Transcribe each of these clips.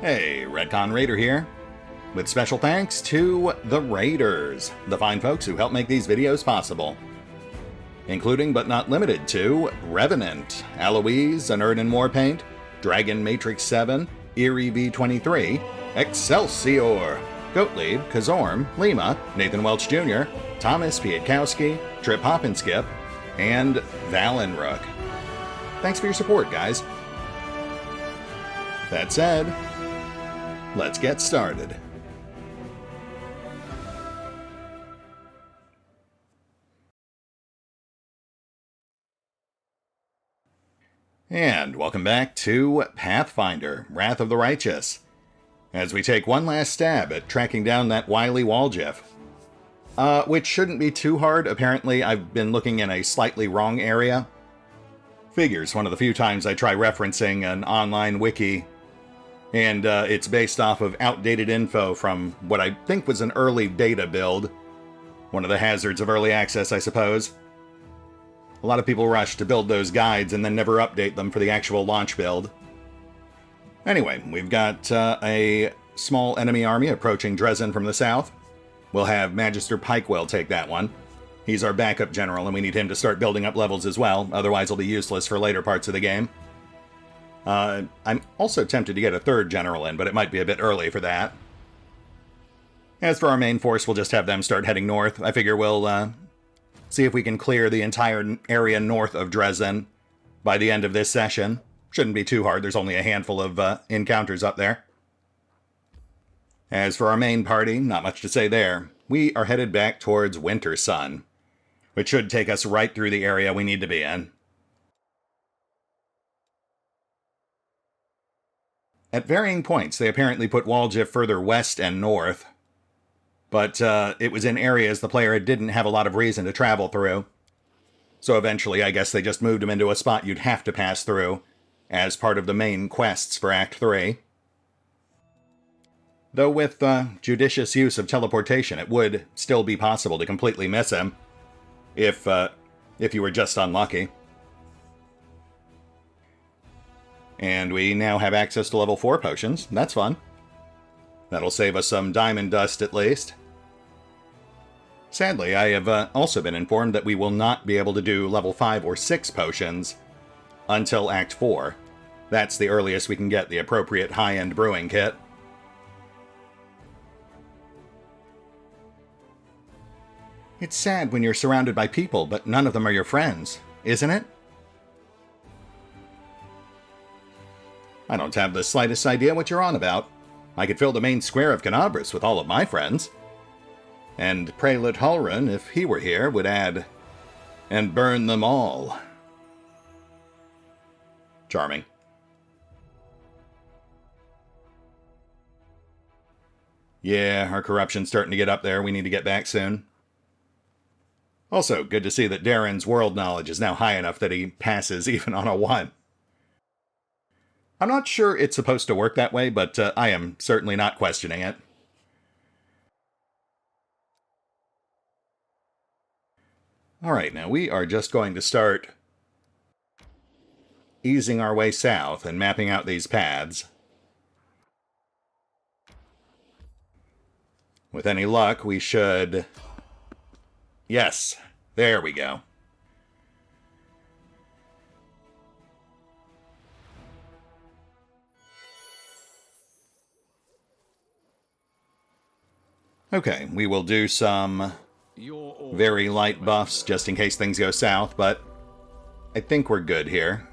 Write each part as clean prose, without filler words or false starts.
Hey, RetconRaider here, with special thanks to the Raiders, the fine folks who help make these videos possible, including but not limited to Revenant, Alois, Anerdinwarpaint, Dragon Matrix 7, Eerie V23, Exsellsior, Gottlieb, Kazorm, Lima, Nathan Welch Jr., Tomasz, Piątkowski, Triphoppenskip, and Valinrook. Thanks for your support, guys. That said, let's get started. And welcome back to Pathfinder, Wrath of the Righteous, as we take one last stab at tracking down that wily Woljif. Which shouldn't be too hard. Apparently, I've been looking in a slightly wrong area. Figures, one of the few times I try referencing an online wiki, and it's based off of outdated info from what I think was an early beta build. One of the hazards of early access, I suppose. A lot of people rush to build those guides and then never update them for the actual launch build. Anyway, we've got a small enemy army approaching Dresden from the south. We'll have Magister Pikewell take that one. He's our backup general, and we need him to start building up levels as well, otherwise he'll be useless for later parts of the game. I'm also tempted to get a third general in, but it might be a bit early for that. As for our main force, we'll just have them start heading north. I figure we'll see if we can clear the entire area north of Dresden by the end of this session. Shouldn't be too hard, there's only a handful of encounters up there. As for our main party, not much to say there. We are headed back towards Winter Sun, which should take us right through the area we need to be in. At varying points, they apparently put Woljif further west and north, but it was in areas the player didn't have a lot of reason to travel through. So eventually, I guess they just moved him into a spot you'd have to pass through, as part of the main quests for Act 3. Though with judicious use of teleportation, it would still be possible to completely miss him, if you were just unlucky. And we now have access to level 4 potions. That's fun. That'll save us some diamond dust at least. Sadly, I have also been informed that we will not be able to do level 5 or 6 potions until Act 4. That's the earliest we can get the appropriate high-end brewing kit. It's sad when you're surrounded by people, but none of them are your friends, isn't it? I don't have the slightest idea what you're on about. I could fill the main square of Canabras with all of my friends. And Prelat Halrun, if he were here, would add, and burn them all. Charming. Yeah, our corruption's starting to get up there. We need to get back soon. Also, good to see that Darren's world knowledge is now high enough that he passes even on a 1. I'm not sure it's supposed to work that way, but I am certainly not questioning it. Alright, now we are just going to start easing our way south and mapping out these paths. With any luck, we should... Yes, there we go. Okay, we will do some very light buffs just in case things go south, but I think we're good here.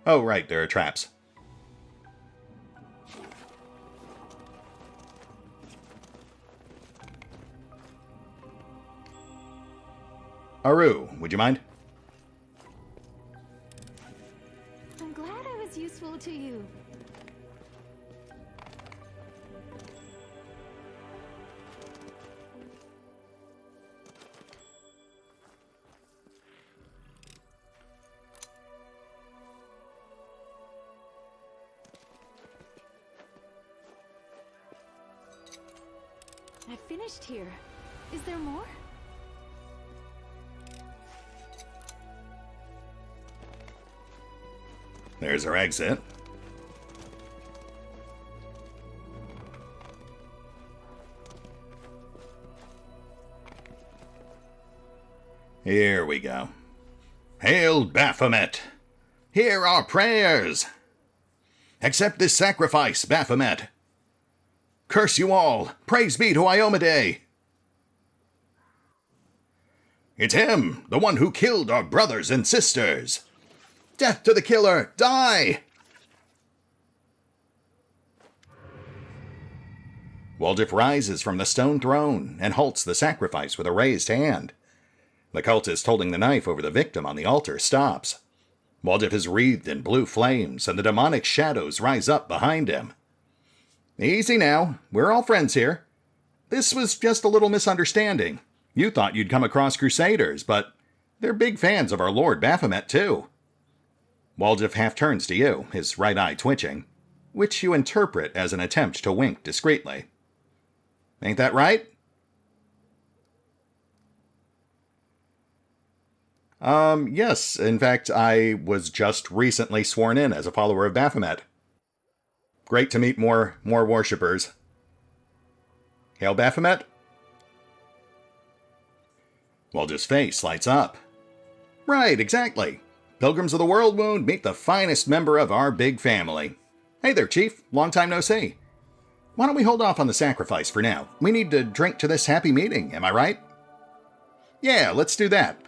Oh, right, there are traps. Aru, would you mind? I'm glad I was useful to you. I finished here. Is there more? There's our exit. Here we go. Hail Baphomet! Hear our prayers! Accept this sacrifice, Baphomet! Curse you all! Praise be to Iomedae! It's him, the one who killed our brothers and sisters! Death to the killer! Die! Woljif rises from the stone throne and halts the sacrifice with a raised hand. The cultist holding the knife over the victim on the altar stops. Woljif is wreathed in blue flames, and the demonic shadows rise up behind him. Easy now. We're all friends here. This was just a little misunderstanding. You thought you'd come across Crusaders, but they're big fans of our Lord Baphomet, too. Woljif half turns to you, his right eye twitching, which you interpret as an attempt to wink discreetly. Ain't that right? Yes. In fact, I was just recently sworn in as a follower of Baphomet. Great to meet more worshippers. Hail Baphomet? Woljif's face lights up. Right, exactly. Pilgrims of the World Wound, meet the finest member of our big family. Hey there, Chief. Long time no see. Why don't we hold off on the sacrifice for now? We need to drink to this happy meeting, am I right? Yeah, let's do that.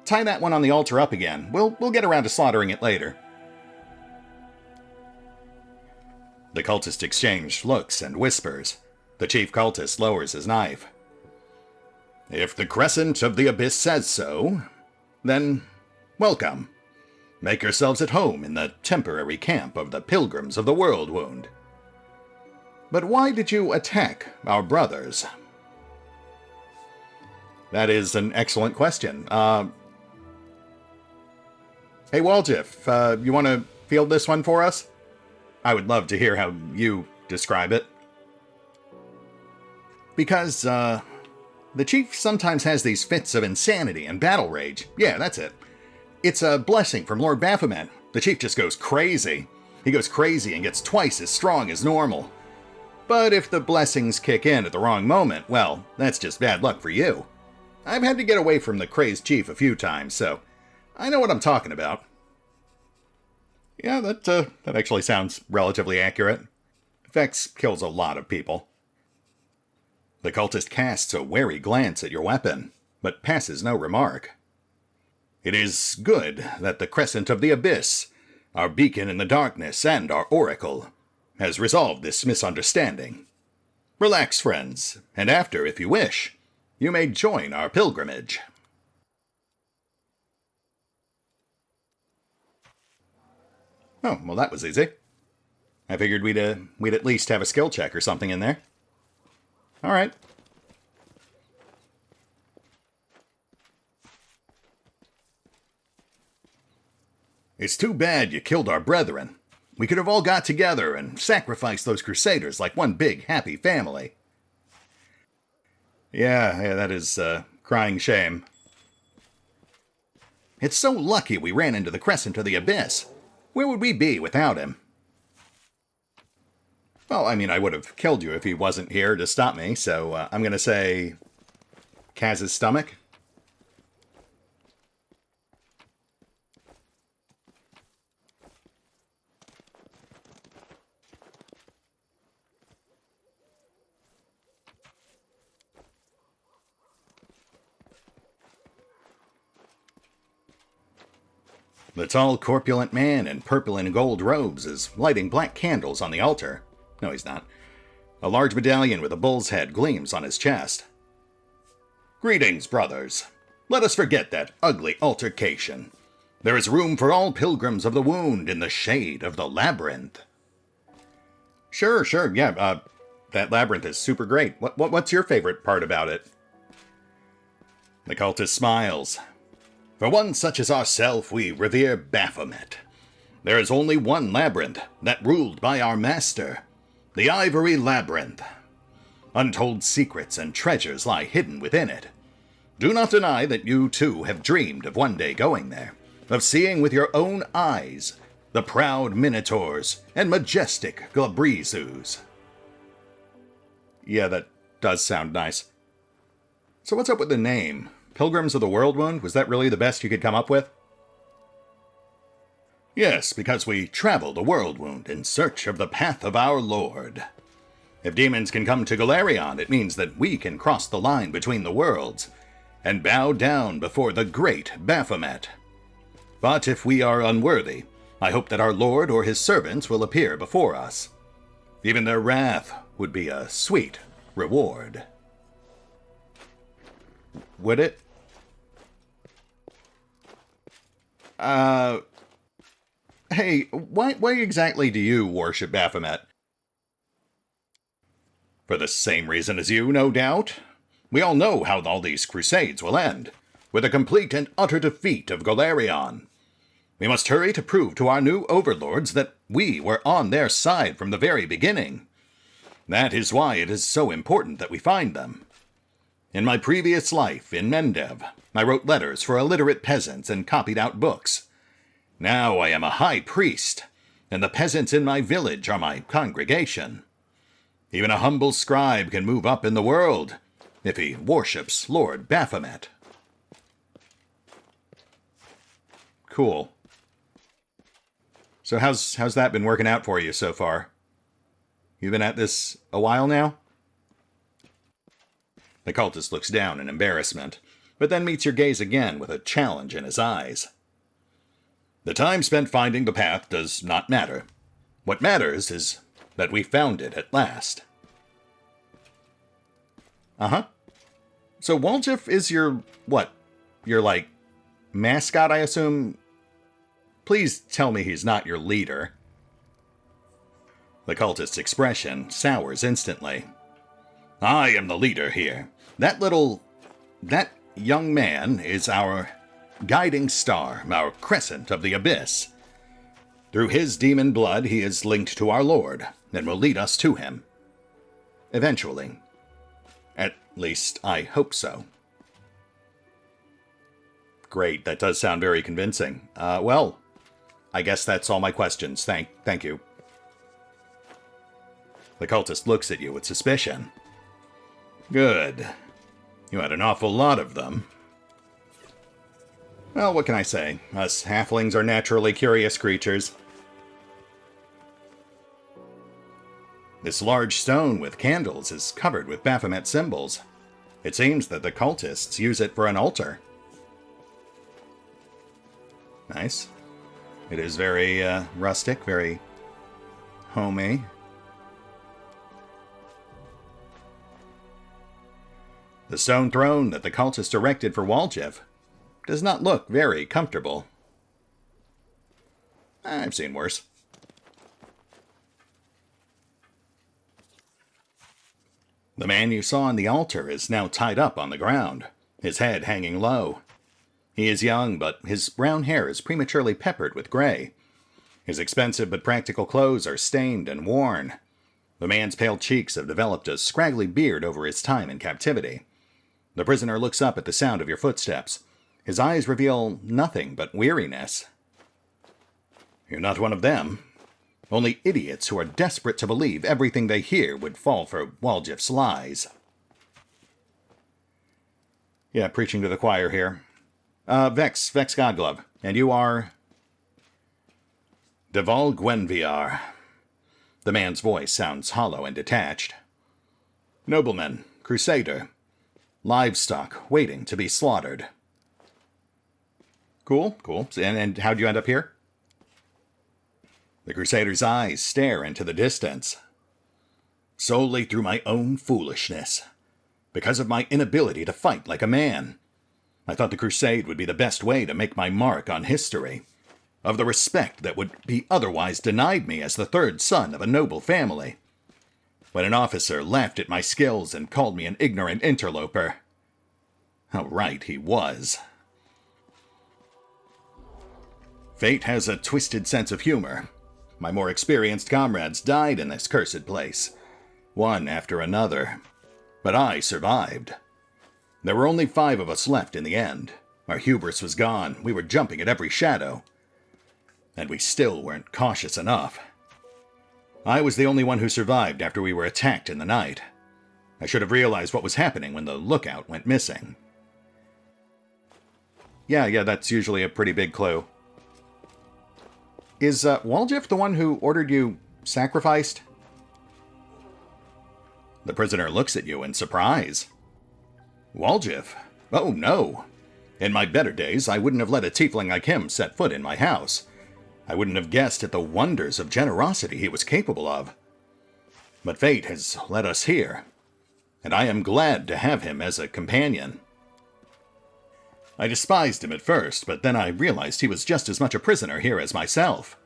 Tie that one on the altar up again. We'll get around to slaughtering it later. The cultist exchange looks and whispers. The chief cultist lowers his knife. If the Crescent of the Abyss says so, then welcome. Make yourselves at home in the temporary camp of the Pilgrims of the World Wound. But why did you attack our brothers? That is an excellent question. Hey, Woljif, you want to field this one for us? I would love to hear how you describe it. Because, the chief sometimes has these fits of insanity and battle rage. Yeah, that's it. It's a blessing from Lord Baphomet. The chief just goes crazy. He goes crazy and gets twice as strong as normal. But if the blessings kick in at the wrong moment, well, that's just bad luck for you. I've had to get away from the crazed chief a few times, so I know what I'm talking about. Yeah, that actually sounds relatively accurate. Vex kills a lot of people. The cultist casts a wary glance at your weapon, but passes no remark. It is good that the Crescent of the Abyss, our beacon in the darkness and our oracle, has resolved this misunderstanding. Relax, friends, and after, if you wish, you may join our pilgrimage. Oh, well that was easy. I figured we'd at least have a skill check or something in there. Alright. It's too bad you killed our brethren. We could have all got together and sacrificed those Crusaders like one big happy family. Yeah, that is crying shame. It's so lucky we ran into the Crescent of the Abyss. Where would we be without him? Well, I mean, I would have killed you if he wasn't here to stop me, so I'm going to say Kaz's stomach. The tall, corpulent man in purple and gold robes is lighting black candles on the altar. No, he's not. A large medallion with a bull's head gleams on his chest. Greetings, brothers. Let us forget that ugly altercation. There is room for all pilgrims of the wound in the shade of the labyrinth. Sure, yeah, that labyrinth is super great. What's your favorite part about it? The cultist smiles. For one such as ourself, we revere Baphomet. There is only one labyrinth, that ruled by our master, the Ivory Labyrinth. Untold secrets and treasures lie hidden within it. Do not deny that you too have dreamed of one day going there, of seeing with your own eyes the proud minotaurs and majestic glabrizus. Yeah, that does sound nice. So what's up with the name? Pilgrims of the Worldwound? Was that really the best you could come up with? Yes, because we travel the Worldwound in search of the path of our Lord. If demons can come to Golarion, it means that we can cross the line between the worlds and bow down before the great Baphomet. But if we are unworthy, I hope that our Lord or his servants will appear before us. Even their wrath would be a sweet reward. Would it? Hey, why exactly do you worship Baphomet? For the same reason as you, no doubt. We all know how all these crusades will end, with a complete and utter defeat of Golarion. We must hurry to prove to our new overlords that we were on their side from the very beginning. That is why it is so important that we find them. In my previous life in Mendev, I wrote letters for illiterate peasants and copied out books. Now I am a high priest, and the peasants in my village are my congregation. Even a humble scribe can move up in the world if he worships Lord Baphomet. Cool. So how's that been working out for you so far? You've been at this a while now? The cultist looks down in embarrassment, but then meets your gaze again with a challenge in his eyes. The time spent finding the path does not matter. What matters is that we found it at last. Uh-huh. So Woljif is your, what? Your, like, mascot, I assume? Please tell me he's not your leader. The cultist's expression sours instantly. I am the leader here. That young man is our guiding star, our crescent of the abyss. Through his demon blood, he is linked to our Lord, and will lead us to him. Eventually. At least, I hope so. Great, that does sound very convincing. Well, I guess that's all my questions. Thank you. The cultist looks at you with suspicion. Good. You had an awful lot of them. Well, what can I say? Us halflings are naturally curious creatures. This large stone with candles is covered with Baphomet symbols. It seems that the cultists use it for an altar. Nice. It is very rustic, very homey. The stone throne that the cultist erected for Woljif does not look very comfortable. I've seen worse. The man you saw on the altar is now tied up on the ground, his head hanging low. He is young, but his brown hair is prematurely peppered with gray. His expensive but practical clothes are stained and worn. The man's pale cheeks have developed a scraggly beard over his time in captivity. The prisoner looks up at the sound of your footsteps. His eyes reveal nothing but weariness. You're not one of them. Only idiots who are desperate to believe everything they hear would fall for Woljif's lies. Yeah, preaching to the choir here. Vex Godglove. And you are? Deval Gwenviar. The man's voice sounds hollow and detached. Nobleman, Crusader. Livestock waiting to be slaughtered. Cool. And how'd you end up here? The Crusader's eyes stare into the distance. Solely through my own foolishness. Because of my inability to fight like a man. I thought the Crusade would be the best way to make my mark on history. Of the respect that would be otherwise denied me as the third son of a noble family. When an officer laughed at my skills and called me an ignorant interloper. How right he was. Fate has a twisted sense of humor. My more experienced comrades died in this cursed place, one after another. But I survived. There were only 5 of us left in the end. Our hubris was gone. We were jumping at every shadow. And we still weren't cautious enough. I was the only one who survived after we were attacked in the night. I should have realized what was happening when the lookout went missing. Yeah, that's usually a pretty big clue. Is Woljif the one who ordered you sacrificed? The prisoner looks at you in surprise. Woljif? Oh, no. In my better days, I wouldn't have let a tiefling like him set foot in my house. I wouldn't have guessed at the wonders of generosity he was capable of. But fate has led us here, and I am glad to have him as a companion. I despised him at first, but then I realized he was just as much a prisoner here as myself.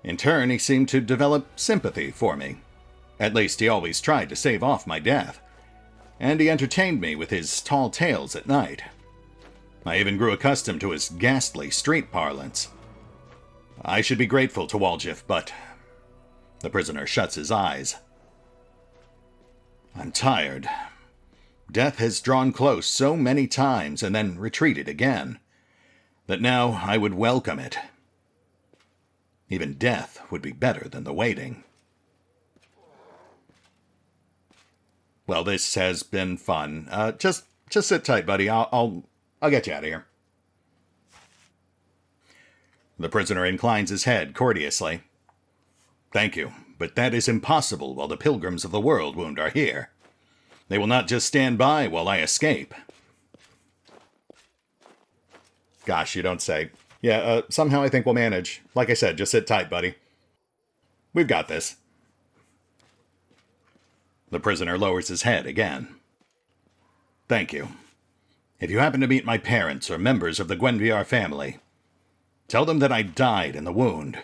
In turn, he seemed to develop sympathy for me. At least he always tried to stave off my death, and he entertained me with his tall tales at night. I even grew accustomed to his ghastly street parlance. I should be grateful to Woljif, but... The prisoner shuts his eyes. I'm tired. Death has drawn close so many times and then retreated again, that now I would welcome it. Even death would be better than the waiting. Well, this has been fun. Just sit tight, buddy. I'll get you out of here. The prisoner inclines his head courteously. Thank you, but that is impossible while the pilgrims of the Worldwound are here. They will not just stand by while I escape. Gosh, you don't say. Yeah, somehow I think we'll manage. Like I said, just sit tight, buddy. We've got this. The prisoner lowers his head again. Thank you. If you happen to meet my parents or members of the Gwenviar family, tell them that I died in the wound,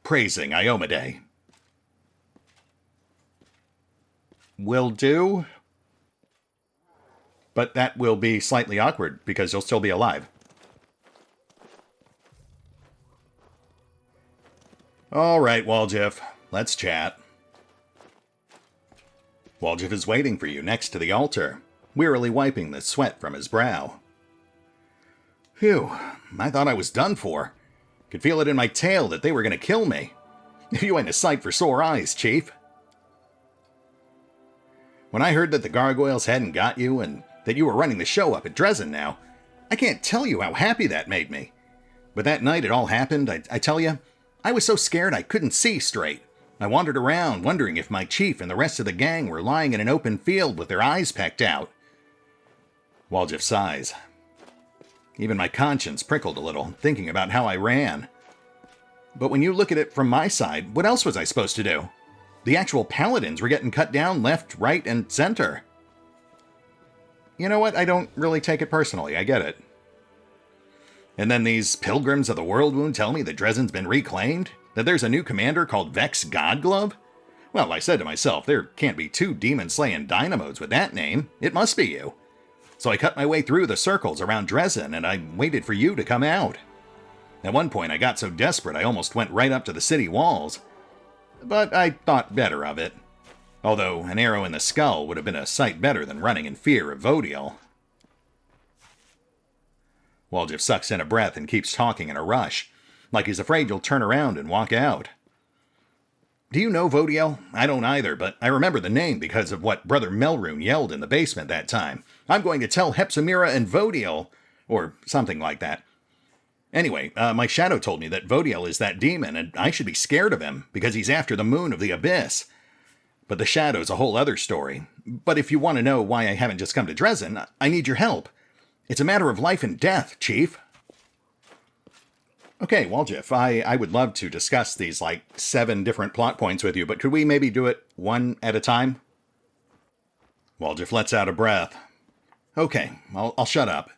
praising Iomedae. Will do. But that will be slightly awkward, because you'll still be alive. All right, Woljif, let's chat. Woljif is waiting for you next to the altar, wearily wiping the sweat from his brow. Phew, I thought I was done for. Could feel it in my tail that they were going to kill me. You ain't a sight for sore eyes, Chief. When I heard that the gargoyles hadn't got you and that you were running the show up at Dresden now, I can't tell you how happy that made me. But that night it all happened, I tell you, I was so scared I couldn't see straight. I wandered around wondering if my chief and the rest of the gang were lying in an open field with their eyes pecked out. Woljif sighs. Even my conscience prickled a little, thinking about how I ran. But when you look at it from my side, what else was I supposed to do? The actual paladins were getting cut down left, right, and center. You know what? I don't really take it personally. I get it. And then these pilgrims of the Worldwound tell me that Dresden's been reclaimed? That there's a new commander called Vex Godglove? Well, I said to myself, there can't be 2 demon-slaying dynamodes with that name. It must be you. So I cut my way through the circles around Dresden, and I waited for you to come out. At one point, I got so desperate I almost went right up to the city walls. But I thought better of it. Although an arrow in the skull would have been a sight better than running in fear of Vodiel. Woljif sucks in a breath and keeps talking in a rush, like he's afraid you'll turn around and walk out. Do you know Vodiel? I don't either, but I remember the name because of what Brother Melrune yelled in the basement that time. I'm going to tell Hepsimira and Vodiel, or something like that. Anyway, my shadow told me that Vodiel is that demon, and I should be scared of him, because he's after the moon of the abyss. But the shadow's a whole other story. But if you want to know why I haven't just come to Dresden, I need your help. It's a matter of life and death, Chief. Okay, Woljif, I would love to discuss these, 7 different plot points with you, but could we maybe do it one at a time? Woljif lets out a breath. Okay, I'll shut up.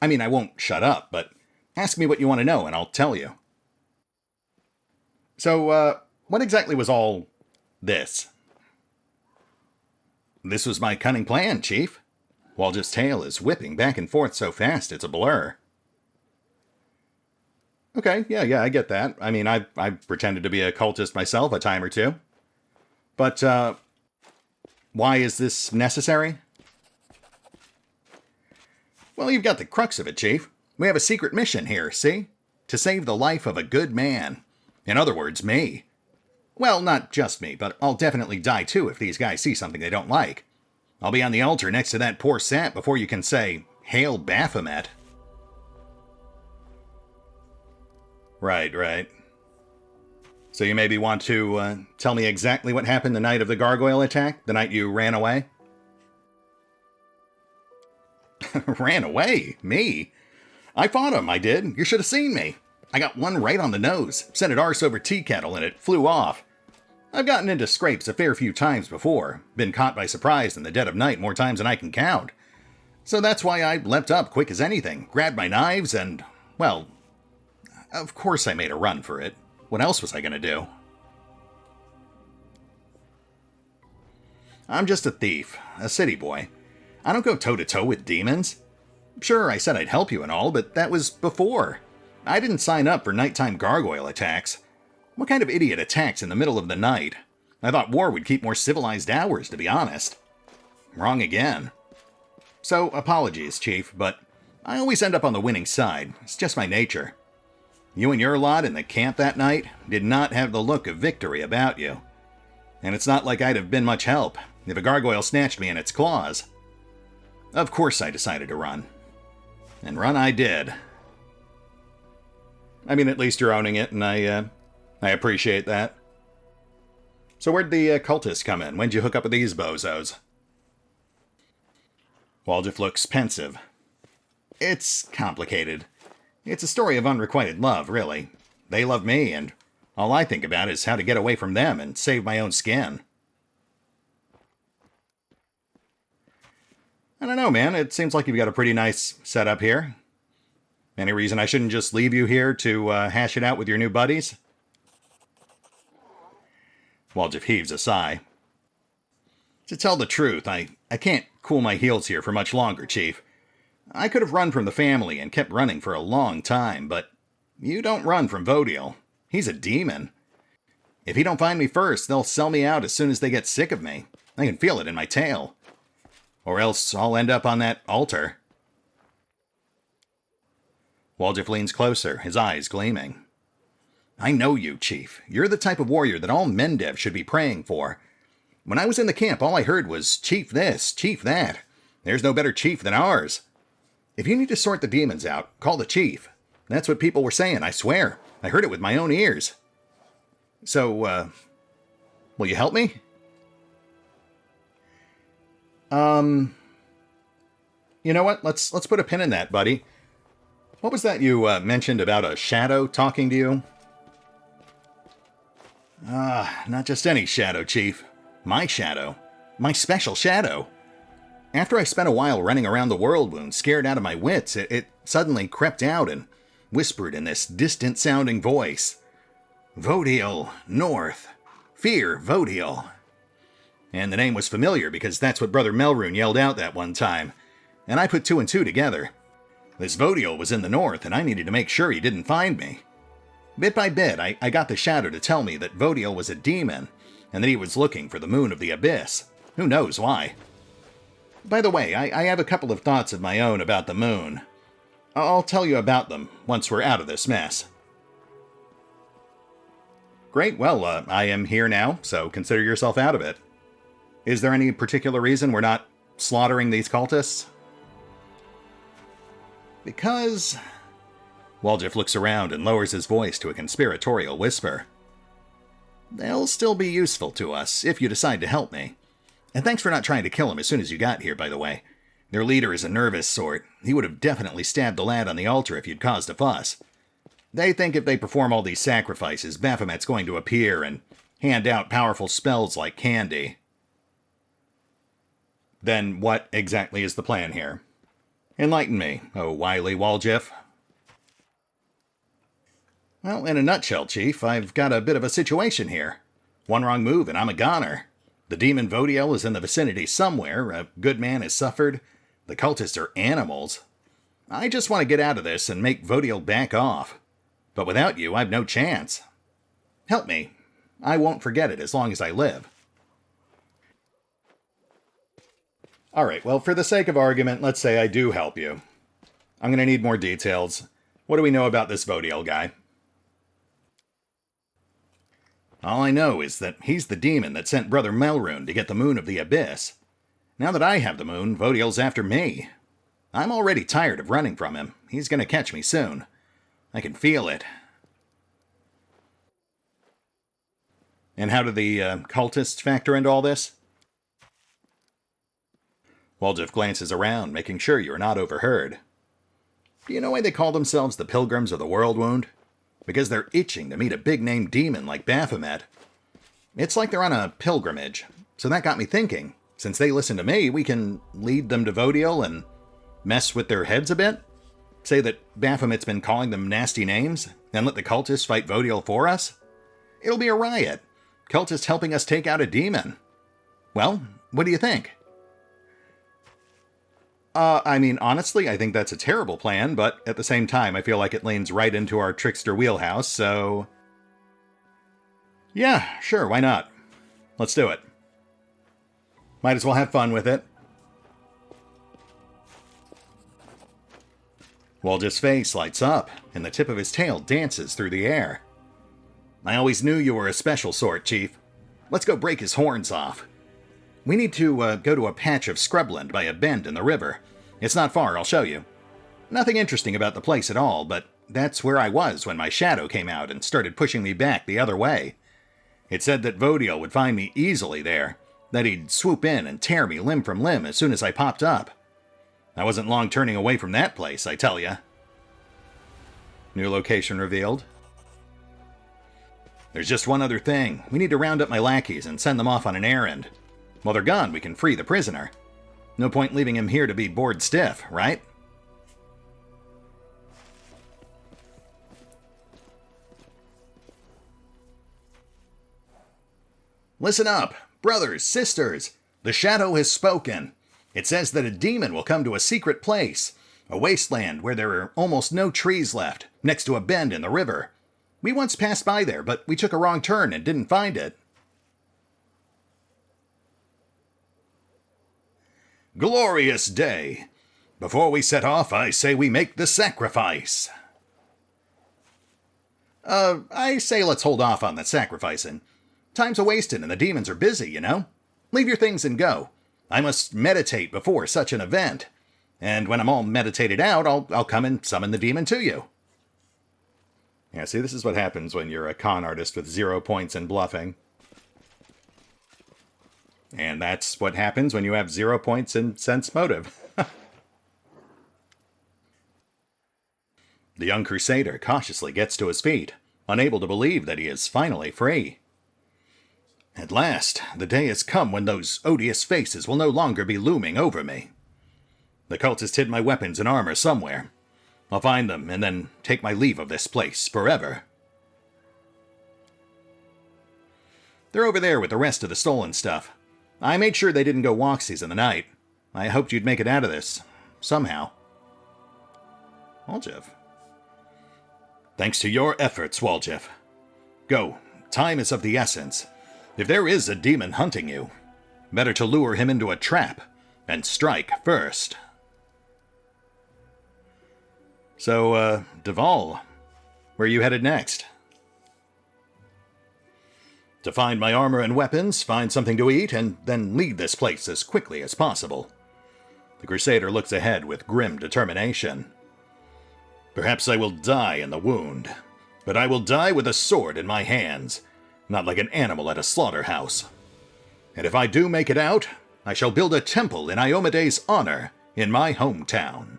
I mean, I won't shut up, but ask me what you want to know and I'll tell you. So, what exactly was all this? This was my cunning plan, Chief. Woljif's tail is whipping back and forth so fast it's a blur. Okay, yeah, I get that. I mean, I've pretended to be a cultist myself a time or two. But, Why is this necessary? Well, you've got the crux of it, Chief. We have a secret mission here, see? To save the life of a good man. In other words, me. Well, not just me, but I'll definitely die too if these guys see something they don't like. I'll be on the altar next to that poor sap before you can say, Hail Baphomet. Right. So you maybe want to tell me exactly what happened the night of the gargoyle attack? The night you ran away? Ran away? Me? I fought him, I did. You should have seen me. I got one right on the nose, sent it arse over tea kettle, and it flew off. I've gotten into scrapes a fair few times before, been caught by surprise in the dead of night more times than I can count. So that's why I leapt up quick as anything, grabbed my knives, and, well, of course I made a run for it. What else was I going to do? I'm just a thief, a city boy. I don't go toe-to-toe with demons. Sure, I said I'd help you and all, but that was before. I didn't sign up for nighttime gargoyle attacks. What kind of idiot attacks in the middle of the night? I thought war would keep more civilized hours, to be honest. Wrong again. So, apologies, Chief, but I always end up on the winning side. It's just my nature. You and your lot in the camp that night did not have the look of victory about you. And it's not like I'd have been much help if a gargoyle snatched me in its claws. Of course I decided to run. And run I did. I mean, at least you're owning it, and I appreciate that. So where'd the cultists come in? When'd you hook up with these bozos? Woljif looks pensive. It's complicated. It's a story of unrequited love, really. They love me, and all I think about is how to get away from them and save my own skin. I don't know, man. It seems like you've got a pretty nice setup here. Any reason I shouldn't just leave you here to hash it out with your new buddies? Woljif heaves a sigh. To tell the truth, I can't cool my heels here for much longer, Chief. I could have run from the family and kept running for a long time, but you don't run from Vodiel. He's a demon. If he don't find me first, they'll sell me out as soon as they get sick of me. I can feel it in my tail. Or else I'll end up on that altar. Woljif leans closer, his eyes gleaming. I know you, Chief. You're the type of warrior that all Mendev should be praying for. When I was in the camp, all I heard was, Chief this, Chief that. There's no better chief than ours. If you need to sort the demons out, call the chief. That's what people were saying, I swear. I heard it with my own ears. So, will you help me? You know what? Let's put a pin in that, buddy. What was that you mentioned about a shadow talking to you? Not just any shadow, Chief. My shadow. My special shadow. After I spent a while running around the world wound, scared out of my wits, it suddenly crept out and whispered in this distant-sounding voice. Vodiel, North. Fear, Vodiel. And the name was familiar because that's what Brother Melrune yelled out that one time. And I put two and two together. This Vodiel was in the north, and I needed to make sure he didn't find me. Bit by bit, I got the shadow to tell me that Vodiel was a demon, and that he was looking for the moon of the abyss. Who knows why? By the way, I have a couple of thoughts of my own about the moon. I'll tell you about them once we're out of this mess. Great, well, I am here now, so consider yourself out of it. Is there any particular reason we're not slaughtering these cultists? Because... Woljif looks around and lowers his voice to a conspiratorial whisper. They'll still be useful to us, if you decide to help me. And thanks for not trying to kill him as soon as you got here, by the way. Their leader is a nervous sort. He would have definitely stabbed the lad on the altar if you'd caused a fuss. They think if they perform all these sacrifices, Baphomet's going to appear and hand out powerful spells like candy. Then what exactly is the plan here? Enlighten me, oh wily Woljif. Well, in a nutshell, Chief, I've got a bit of a situation here. One wrong move and I'm a goner. The demon Vodiel is in the vicinity somewhere, a good man has suffered, the cultists are animals. I just want to get out of this and make Vodiel back off. But without you, I've no chance. Help me. I won't forget it as long as I live. Alright, well, for the sake of argument, let's say I do help you. I'm going to need more details. What do we know about this Vodiel guy? All I know is that he's the demon that sent Brother Melrune to get the Moon of the Abyss. Now that I have the moon, Vodiel's after me. I'm already tired of running from him. He's going to catch me soon. I can feel it. And how do the cultists factor into all this? Woljif glances around, making sure you're not overheard. Do you know why they call themselves the Pilgrims of the Worldwound? Because they're itching to meet a big-name demon like Baphomet. It's like they're on a pilgrimage. So that got me thinking. Since they listen to me, we can lead them to Vodiel and mess with their heads a bit? Say that Baphomet's been calling them nasty names, and let the cultists fight Vodiel for us? It'll be a riot. Cultists helping us take out a demon. Well, what do you think? I mean, honestly, I think that's a terrible plan, but at the same time, I feel like it leans right into our trickster wheelhouse, so... Yeah, sure, why not? Let's do it. Might as well have fun with it. Woljif's face lights up, and the tip of his tail dances through the air. I always knew you were a special sort, Chief. Let's go break his horns off. We need to go to a patch of scrubland by a bend in the river. It's not far, I'll show you. Nothing interesting about the place at all, but that's where I was when my shadow came out and started pushing me back the other way. It said that Vodiel would find me easily there, that he'd swoop in and tear me limb from limb as soon as I popped up. I wasn't long turning away from that place, I tell ya. New location revealed. There's just one other thing. We need to round up my lackeys and send them off on an errand. While they're gone, we can free the prisoner. No point leaving him here to be bored stiff, right? Listen up, brothers, sisters. The Shadow has spoken. It says that a demon will come to a secret place, a wasteland where there are almost no trees left, next to a bend in the river. We once passed by there, but we took a wrong turn and didn't find it. Glorious day. Before we set off, I say we make the sacrifice. I say let's hold off on the sacrificing. Time's a-wasting and the demons are busy, you know? Leave your things and go. I must meditate before such an event. And when I'm all meditated out, I'll come and summon the demon to you. Yeah, see, this is what happens when you're a con artist with 0 points in bluffing. And that's what happens when you have 0 points in sense motive. The young Crusader cautiously gets to his feet, unable to believe that he is finally free. At last, the day has come when those odious faces will no longer be looming over me. The cultist hid my weapons and armor somewhere. I'll find them and then take my leave of this place forever. They're over there with the rest of the stolen stuff. I made sure they didn't go walksies in the night. I hoped you'd make it out of this. Somehow. Woljif. Thanks to your efforts, Woljif. Go. Time is of the essence. If there is a demon hunting you, better to lure him into a trap and strike first. So, Deval, where are you headed next? To find my armor and weapons, find something to eat, and then leave this place as quickly as possible. The Crusader looks ahead with grim determination. Perhaps I will die in the wound, but I will die with a sword in my hands, not like an animal at a slaughterhouse. And if I do make it out, I shall build a temple in Iomede's honor in my hometown.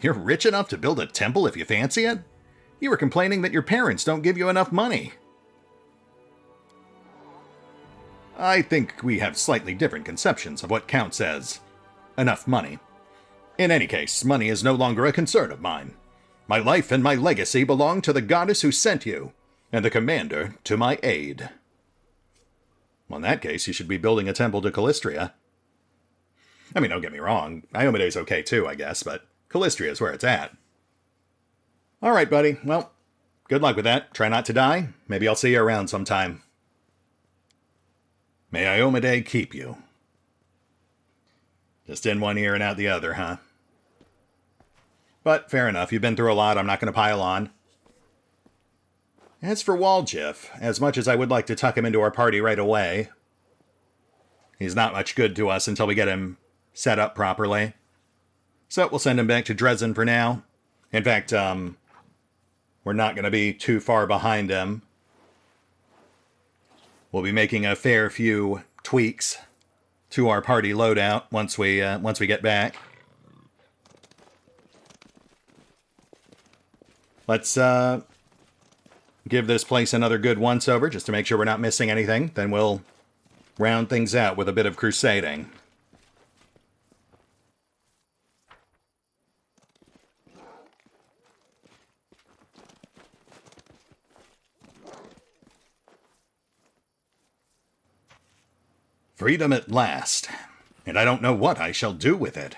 You're rich enough to build a temple if you fancy it? You were complaining that your parents don't give you enough money. I think we have slightly different conceptions of what counts as enough money. In any case, money is no longer a concern of mine. My life and my legacy belong to the goddess who sent you, and the commander to my aid. Well, in that case, you should be building a temple to Callistria. I mean, don't get me wrong, Iomede's okay too, I guess, but Callistria is where it's at. Alright, buddy. Well, good luck with that. Try not to die. Maybe I'll see you around sometime. May Iomedae keep you. Just in one ear and out the other, huh? But fair enough, you've been through a lot, I'm not going to pile on. As for Woljif, as much as I would like to tuck him into our party right away, he's not much good to us until we get him set up properly. So we'll send him back to Dresden for now. In fact, we're not going to be too far behind him. We'll be making a fair few tweaks to our party loadout once we get back. Let's give this place another good once-over just to make sure we're not missing anything. Then we'll round things out with a bit of crusading. Freedom at last, and I don't know what I shall do with it.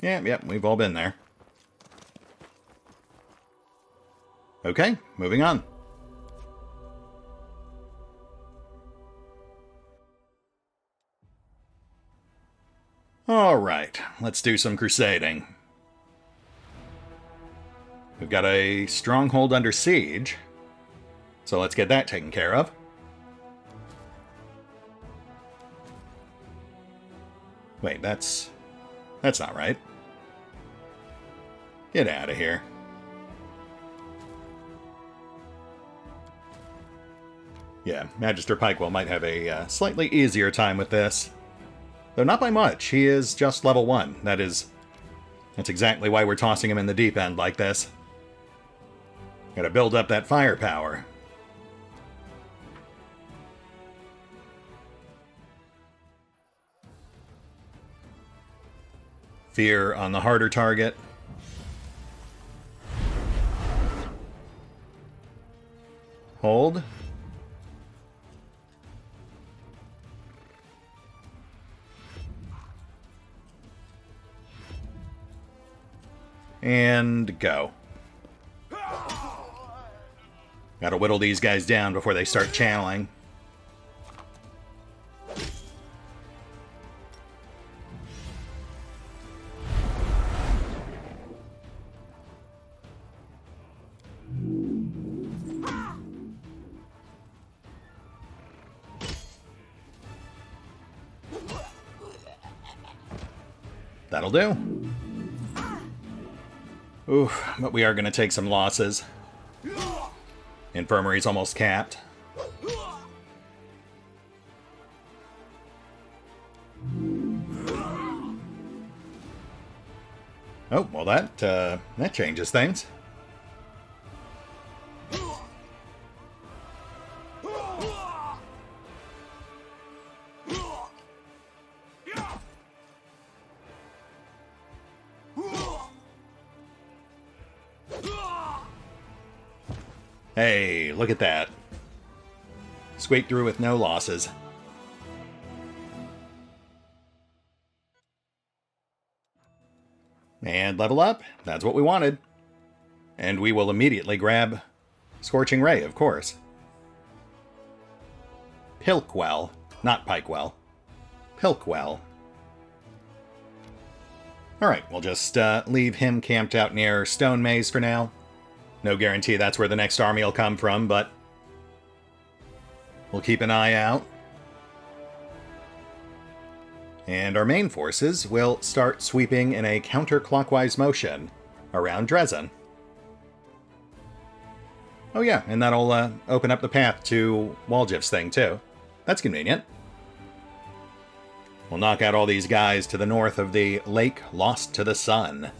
Yep, we've all been there. Okay, moving on. Alright, let's do some crusading. We've got a stronghold under siege, so let's get that taken care of. Wait, that's not right. Get out of here. Yeah, Magister Pikewell might have a slightly easier time with this. Though not by much, he is just level 1. That's exactly why we're tossing him in the deep end like this. Gotta build up that firepower. Fear on the harder target. Hold. And go. Gotta whittle these guys down before they start channeling. That'll do. Oof, but we are going to take some losses. Infirmary's almost capped. Oh, well that changes things. Hey, look at that. Squeaked through with no losses. And level up. That's what we wanted. And we will immediately grab Scorching Ray, of course. Pilkwell, not Pikewell. Pilkwell. Alright, we'll just leave him camped out near Stone Maze for now. No guarantee that's where the next army will come from, but we'll keep an eye out. And our main forces will start sweeping in a counterclockwise motion around Dresden. Oh yeah, and that'll open up the path to Woljif's thing too. That's convenient. We'll knock out all these guys to the north of the Lake Lost to the Sun.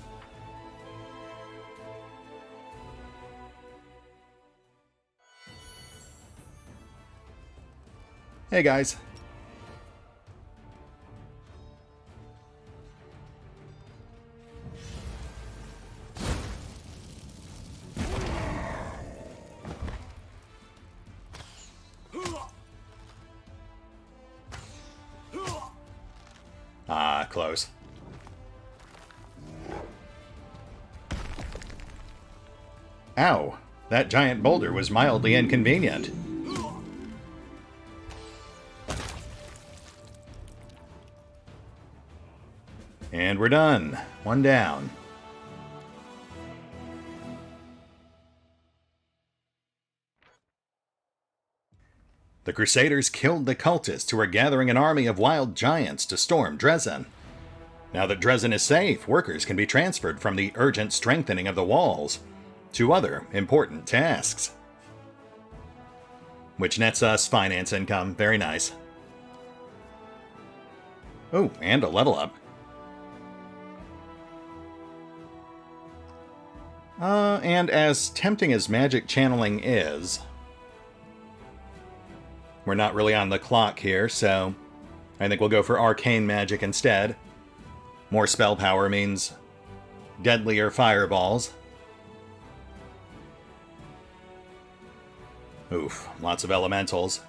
Hey guys. Ah, close. Ow, that giant boulder was mildly inconvenient. And we're done. One down. The Crusaders killed the cultists who were gathering an army of wild giants to storm Dresden. Now that Dresden is safe, workers can be transferred from the urgent strengthening of the walls to other important tasks. Which nets us finance income. Very nice. Oh, and a level up. And as tempting as magic channeling is, we're not really on the clock here, so I think we'll go for arcane magic instead. More spell power means deadlier fireballs. Oof, lots of elementals.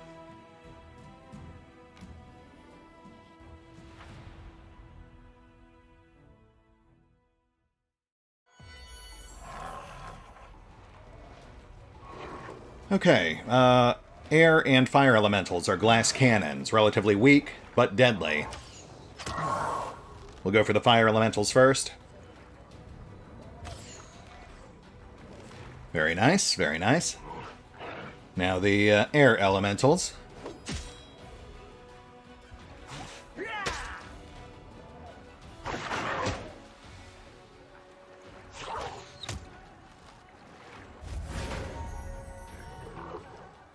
Okay, air and fire elementals are glass cannons, relatively weak, but deadly. We'll go for the fire elementals first. Very nice, very nice. Now the air elementals.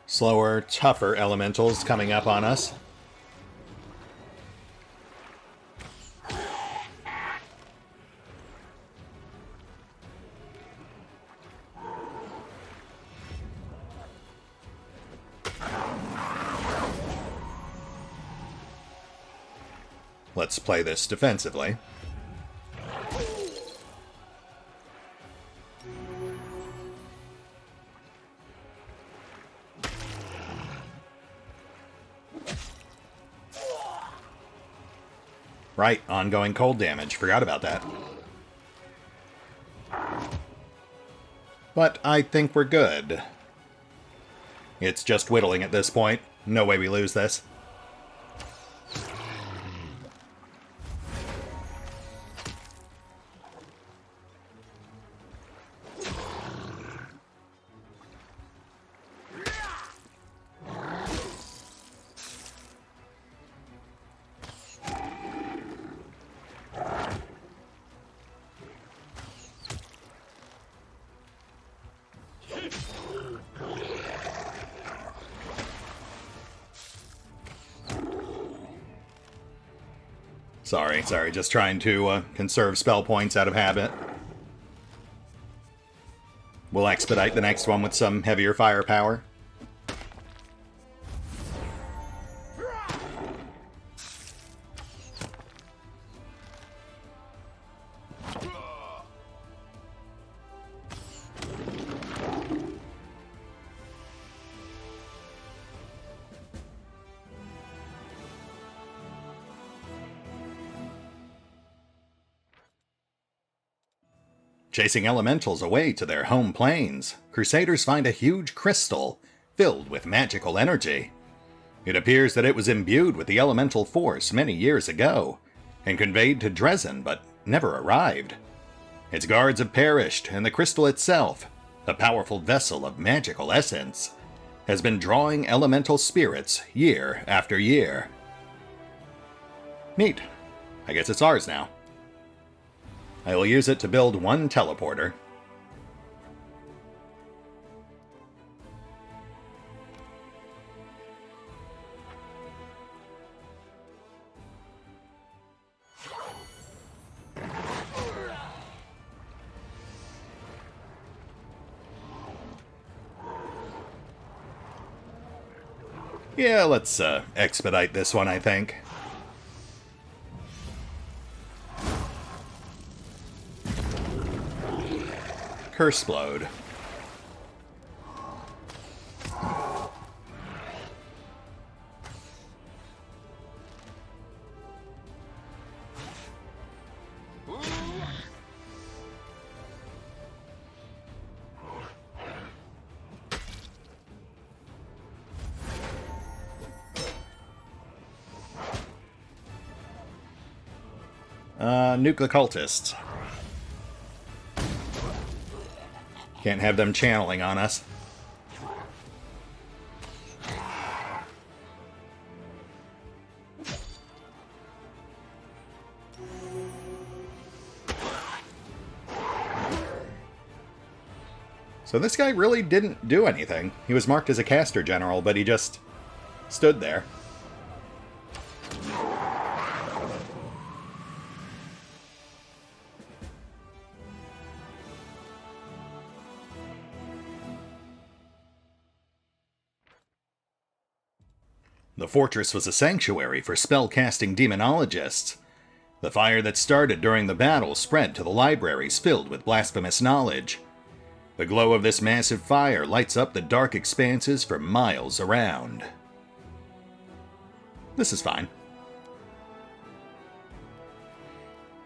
Slower, tougher elementals coming up on us. Let's play this defensively. Right, ongoing cold damage. Forgot about that. But I think we're good. It's just whittling at this point. No way we lose this. Sorry, just trying to conserve spell points out of habit. We'll expedite the next one with some heavier firepower. Chasing elementals away to their home planes, Crusaders find a huge crystal filled with magical energy. It appears that it was imbued with the elemental force many years ago, and conveyed to Dresden but never arrived. Its guards have perished, and the crystal itself, a powerful vessel of magical essence, has been drawing elemental spirits year after year. Neat. I guess it's ours now. I will use it to build one teleporter. Yeah, let's expedite this one, I think. Curseblode. Nuke the cultists. Can't have them channeling on us. So this guy really didn't do anything. He was marked as a caster general, but he just stood there. The fortress was a sanctuary for spell-casting demonologists. The fire that started during the battle spread to the libraries filled with blasphemous knowledge. The glow of this massive fire lights up the dark expanses for miles around. This is fine.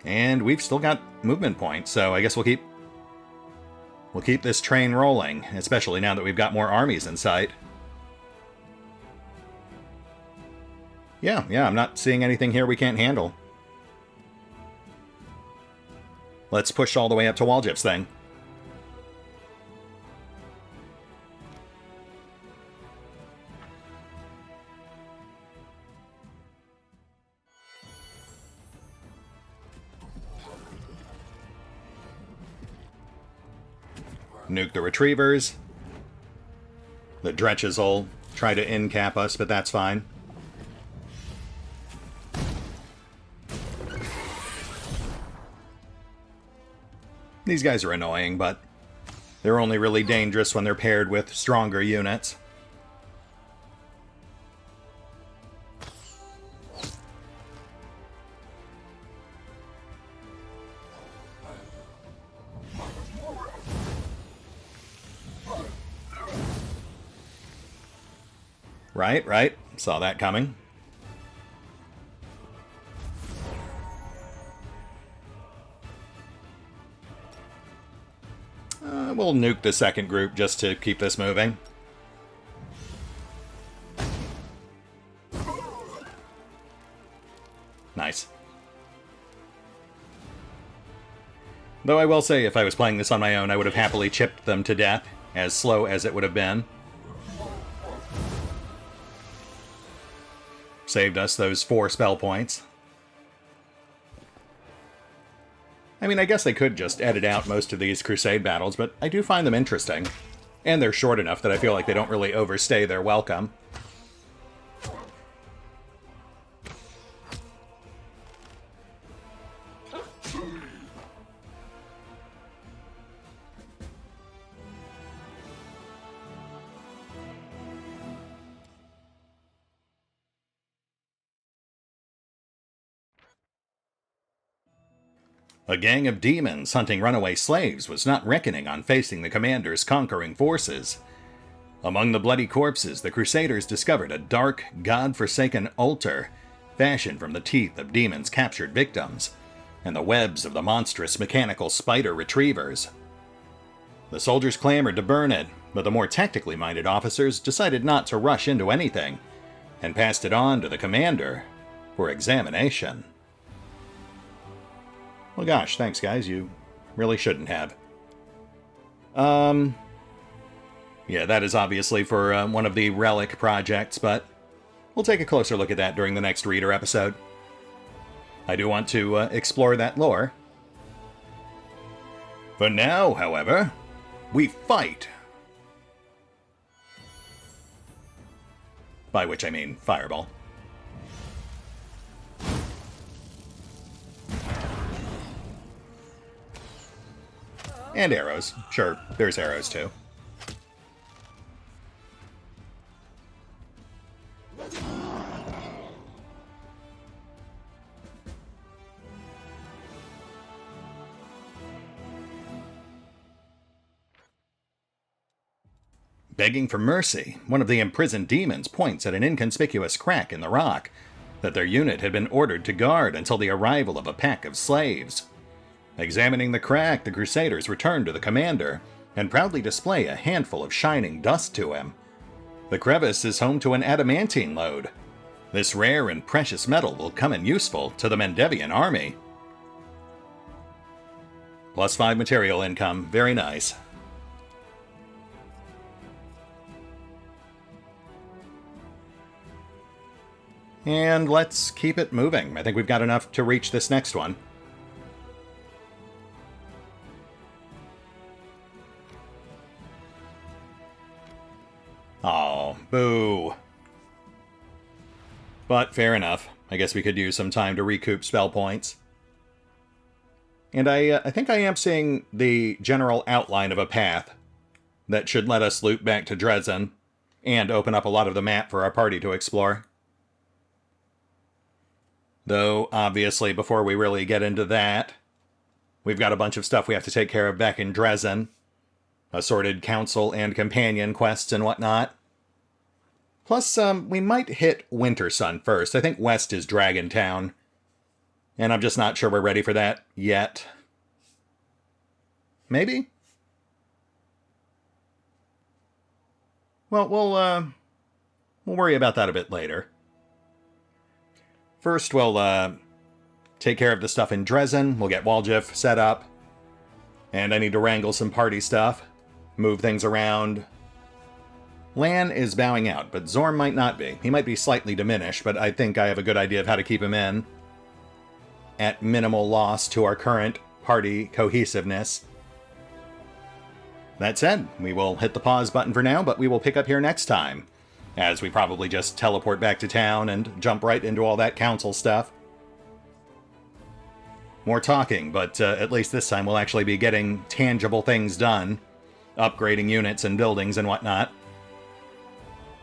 And we've still got movement points, so I guess we'll keep this train rolling, especially now that we've got more armies in sight. Yeah, I'm not seeing anything here we can't handle. Let's push all the way up to Woljif's thing. Nuke the retrievers. The dretches will try to in-cap us, but that's fine. These guys are annoying, but they're only really dangerous when they're paired with stronger units. Right. Saw that coming. We'll nuke the second group just to keep this moving. Nice. Though I will say, if I was playing this on my own, I would have happily chipped them to death, as slow as it would have been. Saved us those 4 spell points. I mean, I guess they could just edit out most of these Crusade battles, but I do find them interesting. And they're short enough that I feel like they don't really overstay their welcome. A gang of demons hunting runaway slaves was not reckoning on facing the commander's conquering forces. Among the bloody corpses, the Crusaders discovered a dark, god-forsaken altar fashioned from the teeth of demons' captured victims and the webs of the monstrous mechanical spider retrievers. The soldiers clamored to burn it, but the more tactically minded officers decided not to rush into anything and passed it on to the commander for examination. Well, gosh, thanks, guys. You really shouldn't have. Yeah, that is obviously for one of the relic projects, but we'll take a closer look at that during the next Reader episode. I do want to explore that lore. For now, however, we fight. By which I mean fireball. And arrows. Sure, there's arrows too. Begging for mercy, one of the imprisoned demons points at an inconspicuous crack in the rock that their unit had been ordered to guard until the arrival of a pack of slaves. Examining the crack, the Crusaders return to the commander and proudly display a handful of shining dust to him. The crevice is home to an adamantine lode. This rare and precious metal will come in useful to the Mendevian army. +5 material income. Very nice. And let's keep it moving. I think we've got enough to reach this next one. Oh, boo. But fair enough. I guess we could use some time to recoup spell points. And I think I am seeing the general outline of a path that should let us loop back to Dresden and open up a lot of the map for our party to explore. Though, obviously, before we really get into that, we've got a bunch of stuff we have to take care of back in Dresden. Assorted council and companion quests and whatnot. Plus, we might hit Wintersun first. I think west is Dragon Town. And I'm just not sure we're ready for that yet. Maybe? Well, we'll worry about that a bit later. First, we'll take care of the stuff in Dresden. We'll get Woljif set up. And I need to wrangle some party stuff. Move things around. Lan is bowing out, but Zorm might not be. He might be slightly diminished, but I think I have a good idea of how to keep him in. At minimal loss to our current party cohesiveness. That said, we will hit the pause button for now, but we will pick up here next time, as we probably just teleport back to town and jump right into all that council stuff. More talking, but at least this time we'll actually be getting tangible things done. Upgrading units and buildings and whatnot.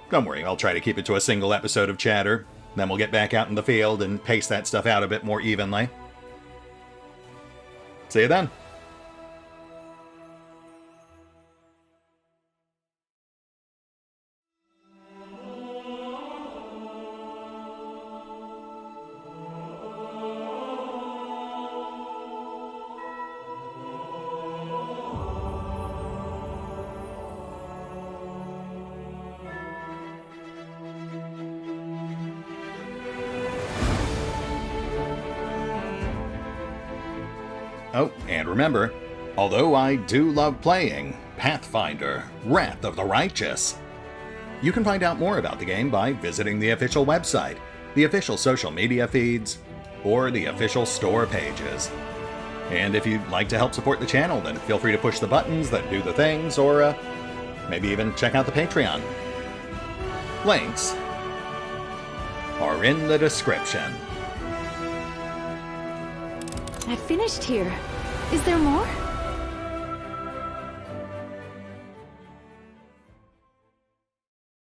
Don't worry, I'll try to keep it to a single episode of chatter. Then we'll get back out in the field and pace that stuff out a bit more evenly. See you then. Oh, and remember, although I do love playing Pathfinder, Wrath of the Righteous, you can find out more about the game by visiting the official website, the official social media feeds, or the official store pages. And if you'd like to help support the channel, then feel free to push the buttons that do the things, or maybe even check out the Patreon. Links are in the description. I finished here. Is there more?